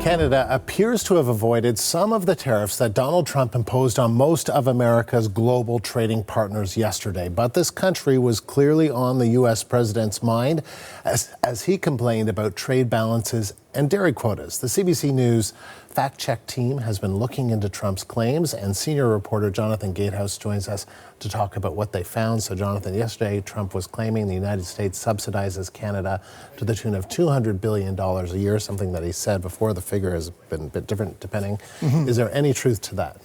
Canada appears to have avoided some of the tariffs that Donald Trump imposed on most of America's global trading partners yesterday. But this country was clearly on the U.S. president's mind as he complained about trade balances and dairy quotas. The CBC News fact-check team has been looking into Trump's claims, and senior reporter Jonathan Gatehouse joins us to talk about what they found. So, Jonathan, yesterday Trump was claiming the United States subsidizes Canada to the tune of $200 billion a year, something that he said before. The figure has been a bit different depending. Is there any truth to that?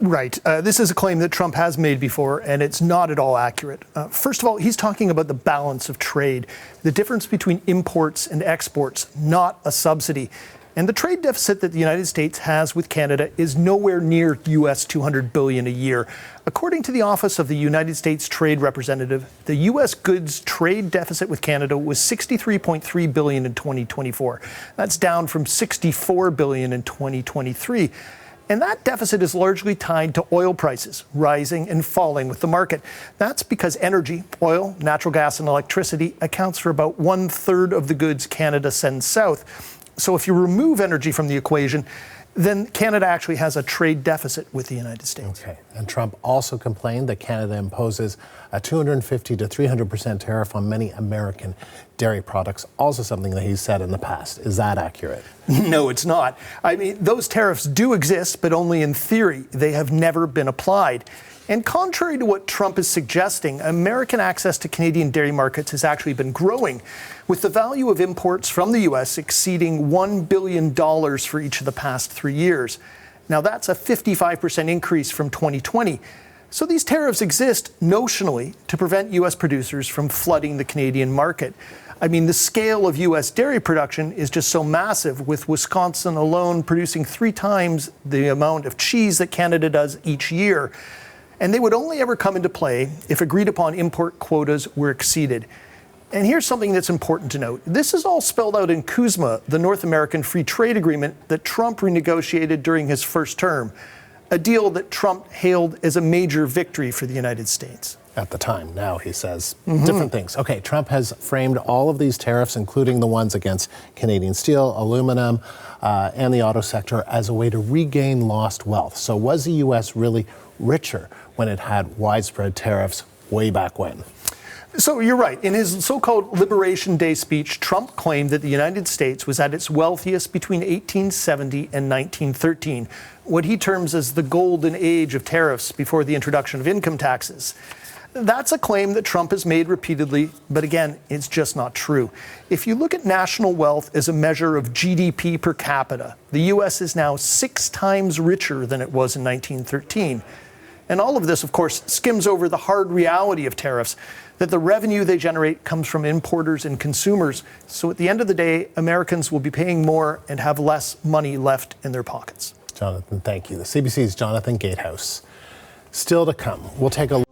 Right. This is a claim that Trump has made before, and it's not at all accurate. First of all, he's talking about the balance of trade, the difference between imports and exports, not a subsidy. And the trade deficit that the United States has with Canada is nowhere near U.S. $200 billion a year. According to the Office of the United States Trade Representative, the U.S. goods trade deficit with Canada was $63.3 billion in 2024. That's down from $64 billion in 2023. And that deficit is largely tied to oil prices, rising and falling with the market. That's because energy, oil, natural gas, and electricity accounts for about 1/3 of the goods Canada sends south. So if you remove energy from the equation, then Canada actually has a trade deficit with the United States. Okay. And Trump also complained that Canada imposes a 250 to 300% tariff on many American dairy products, also something that he's said in the past. Is that accurate? No, it's not. I mean, those tariffs do exist, but only in theory. They have never been applied. And contrary to what Trump is suggesting, American access to Canadian dairy markets has actually been growing, with the value of imports from the U.S. exceeding $1 billion for each of the past 3 years. Now, that's a 55% increase from 2020. So these tariffs exist notionally to prevent U.S. producers from flooding the Canadian market. I mean, the scale of U.S. dairy production is just so massive, with Wisconsin alone producing 3 times the amount of cheese that Canada does each year. And they would only ever come into play if agreed upon import quotas were exceeded. And here's something that's important to note. This is all spelled out in CUSMA, the North American Free Trade Agreement that Trump renegotiated during his first term, a deal that Trump hailed as a major victory for the United States. At the time. Now he says different things. Okay, Trump has framed all of these tariffs, including the ones against Canadian steel, aluminum, and the auto sector, as a way to regain lost wealth. So was the U.S. really richer when it had widespread tariffs way back when? So you're right. In his so-called Liberation Day speech, Trump claimed that the United States was at its wealthiest between 1870 and 1913, what he terms as the golden age of tariffs before the introduction of income taxes. That's a claim that Trump has made repeatedly, but again, it's just not true. If you look at national wealth as a measure of GDP per capita, the U.S. is now 6 times richer than it was in 1913. And all of this, of course, skims over the hard reality of tariffs, that the revenue they generate comes from importers and consumers. So at the end of the day, Americans will be paying more and have less money left in their pockets. Jonathan, thank you. The CBC's Jonathan Gatehouse. Still to come, we'll take a